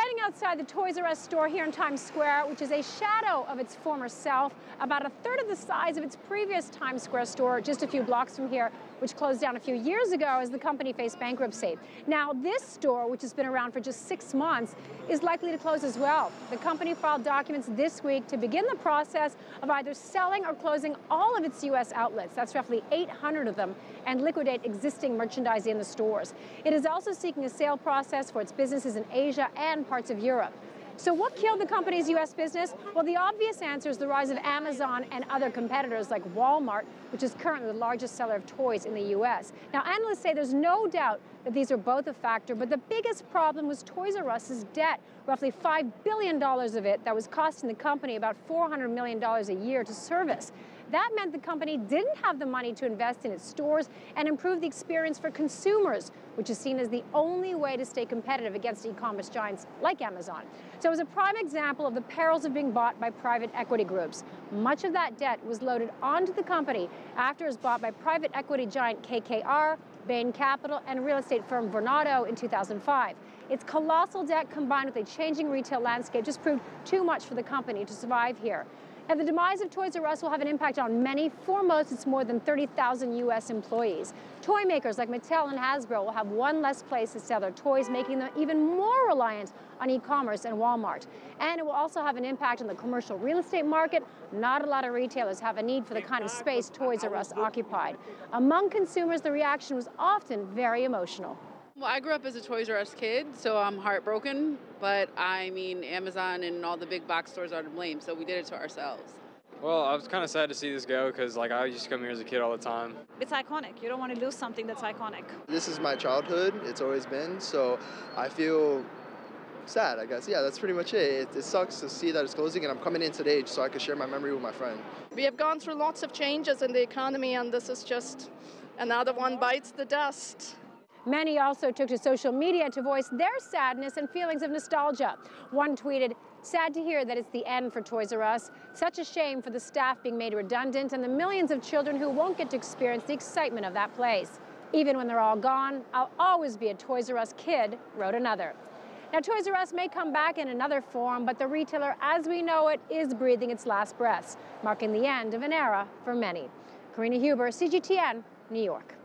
standing outside the Toys R Us store here in Times Square, which is a shadow of its former self, about a third of the size of its previous Times Square store just a few blocks from here, which closed down a few years ago as the company faced bankruptcy. Now, this store, which has been around for just 6 months, is likely to close as well. The company filed documents this week to begin the process of either selling or closing all of its U.S. outlets, that's roughly 800 of them, and liquidate existing merchandise in the stores. It is also seeking a sale process for its businesses in Asia and parts of Europe. So what killed the company's U.S. business? Well, the obvious answer is the rise of Amazon and other competitors like Walmart, which is currently the largest seller of toys in the U.S. Now, analysts say there's no doubt that these are both a factor, but the biggest problem was Toys R Us's debt, roughly $5 billion of it that was costing the company about $400 million a year to service. That meant the company didn't have the money to invest in its stores and improve the experience for consumers, which is seen as the only way to stay competitive against e-commerce giants like Amazon. So it was a prime example of the perils of being bought by private equity groups. Much of that debt was loaded onto the company after it was bought by private equity giant KKR, Bain Capital, and real estate firm Vornado in 2005. Its colossal debt combined with a changing retail landscape just proved too much for the company to survive here. And the demise of Toys R Us will have an impact on many, foremost its more than 30,000 U.S. employees. Toy makers like Mattel and Hasbro will have one less place to sell their toys, making them even more reliant on e-commerce and Walmart. And it will also have an impact on the commercial real estate market. Not a lot of retailers have a need for the kind of space Toys R Us occupied. Among consumers, the reaction was often very emotional. Well, I grew up as a Toys R Us kid, so I'm heartbroken, but I mean, Amazon and all the big box stores are to blame, so we did it to ourselves. Well, I was kind of sad to see this go because I used to come here as a kid all the time. It's iconic. You don't want to lose something that's iconic. This is my childhood. It's always been, so I feel sad, I guess. Yeah, that's pretty much it. It sucks to see that it's closing, and I'm coming in today so I can share my memory with my friend. We have gone through lots of changes in the economy, and this is just another one bites the dust. Many also took to social media to voice their sadness and feelings of nostalgia. One tweeted, "Sad to hear that it's the end for Toys R Us. Such a shame for the staff being made redundant and the millions of children who won't get to experience the excitement of that place. Even when they're all gone, I'll always be a Toys R Us kid," wrote another. Now, Toys R Us may come back in another form, but the retailer as we know it is breathing its last breaths, marking the end of an era for many. Karina Huber, CGTN, New York.